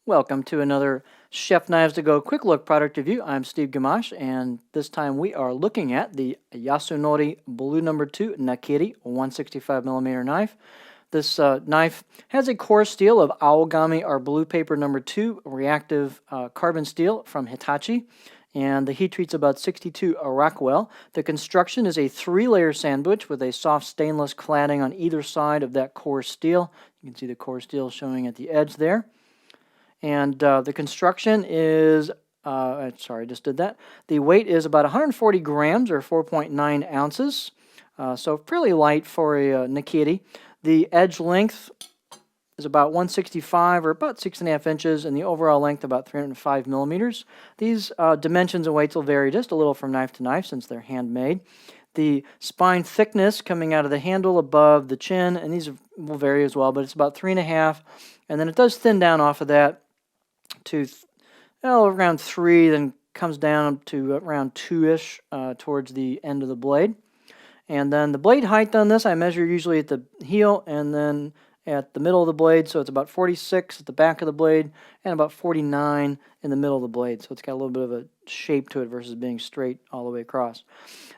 Welcome to another Chef Knives to Go quick look product review. I'm Steve Gamache, and this time we are looking at the Yasunori Blue No. 2 Nakiri 165mm knife. This knife has a core steel of Aogami or Blue Paper No. 2 reactive carbon steel from Hitachi, and the heat treat's about 62 Rockwell. The construction is a 3-layer sandwich with a soft stainless cladding on either side of that core steel. You can see the core steel showing at the edge there. And the construction is, sorry, I just did that. The weight is about 140 grams or 4.9 ounces, so fairly light for a Nakiri. The edge length is about 165 or about 6.5 inches, and the overall length about 305 millimeters. These dimensions and weights will vary just a little from knife to knife since they're handmade. The spine thickness coming out of the handle above the chin, and these will vary as well, but it's about 3.5, and then it does thin down off of that to around 3, then comes down to around 2-ish towards the end of the blade. And then the blade height on this, I measure usually at the heel and then at the middle of the blade, so it's about 46 at the back of the blade and about 49 in the middle of the blade. So it's got a little bit of a shape to it versus being straight all the way across.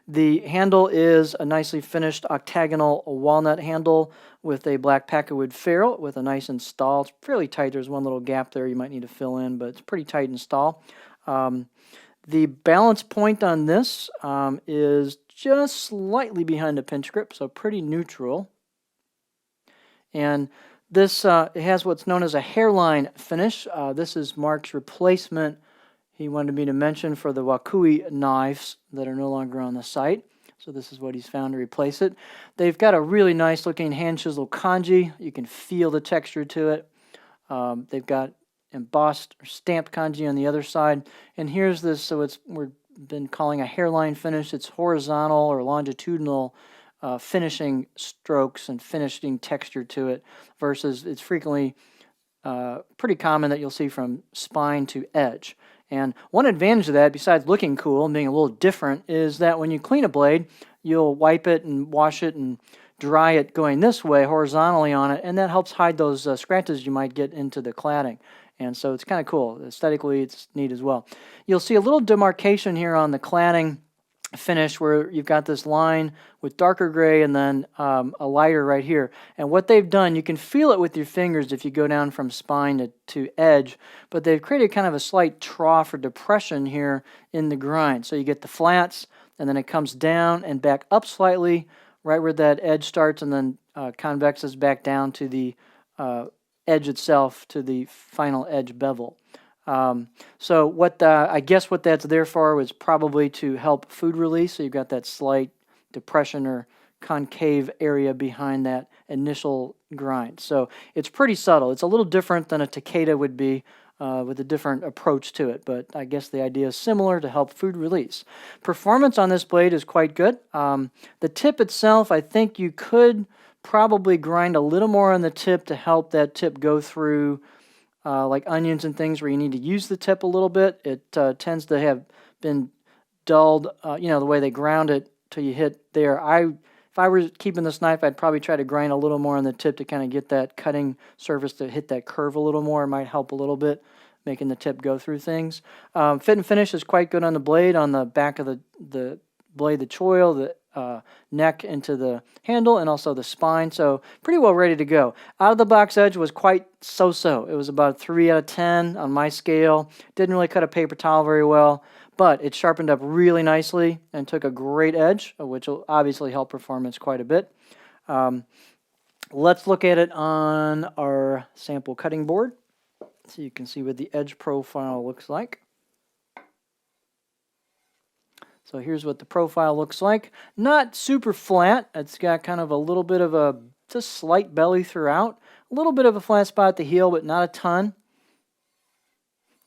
The handle is a nicely finished octagonal walnut handle with a black packerwood ferrule with a nice install. It's fairly tight. There's one little gap there you might need to fill in, but it's pretty tight install. The balance point on this is just slightly behind the pinch grip, so pretty neutral. And this it has what's known as a hairline finish. This is Mark's replacement he wanted me to mention for the Wakui knives that are no longer on the site. So this is what he's found to replace it. They've got a really nice looking hand chisel kanji. You can feel the texture to it. They've got embossed or stamped kanji on the other side. And here's this, so we've been calling a hairline finish. It's horizontal or longitudinal finishing strokes and finishing texture to it versus it's frequently pretty common that you'll see from spine to edge. And one advantage of that, besides looking cool and being a little different, is that when you clean a blade, you'll wipe it and wash it and dry it going this way horizontally on it, and that helps hide those scratches you might get into the cladding. And so it's kind of cool. Aesthetically, it's neat as well. You'll see a little demarcation here on the cladding finish where you've got this line with darker gray and then a lighter right here. And what they've done, you can feel it with your fingers if you go down from spine to edge, but they've created kind of a slight trough or depression here in the grind. So you get the flats, and then it comes down and back up slightly right where that edge starts, and then convexes back down to the edge itself, to the final edge bevel. So what I guess what that's there for was probably to help food release. So you've got that slight depression or concave area behind that initial grind. So it's pretty subtle. It's a little different than a Takeda would be with a different approach to it, but I guess the idea is similar to help food release. Performance on this blade is quite good. The tip itself, I think you could probably grind a little more on the tip to help that tip go through like onions and things where you need to use the tip a little bit. It tends to have been dulled, the way they ground it till you hit there. If I were keeping this knife, I'd probably try to grind a little more on the tip to kind of get that cutting surface to hit that curve a little more. It might help a little bit, making the tip go through things. Fit and finish is quite good on the blade, on the back of the blade, the choil, the neck into the handle, and also the spine, so pretty well ready to go. Out of the box edge was quite so-so. It was about 3 out of 10 on my scale. Didn't really cut a paper towel very well, but it sharpened up really nicely and took a great edge, which will obviously help performance quite a bit. Let's look at it on our sample cutting board so you can see what the edge profile looks like. So here's what the profile looks like. Not super flat. It's got kind of a little bit of a just slight belly throughout. A little bit of a flat spot at the heel, but not a ton.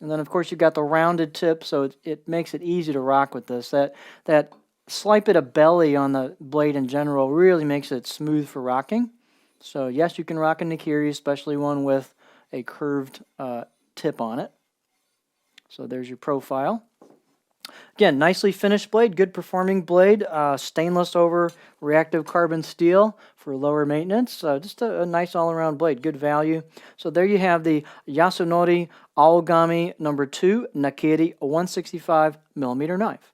And then, of course, you've got the rounded tip, so it makes it easy to rock with this. That slight bit of belly on the blade in general really makes it smooth for rocking. So, yes, you can rock a Nakiri, especially one with a curved tip on it. So there's your profile. Again, nicely finished blade, good performing blade, stainless over reactive carbon steel for lower maintenance. Just a nice all-around blade, good value. So there you have the Yasunori Aogami number 2 Nakiri 165 millimeter knife.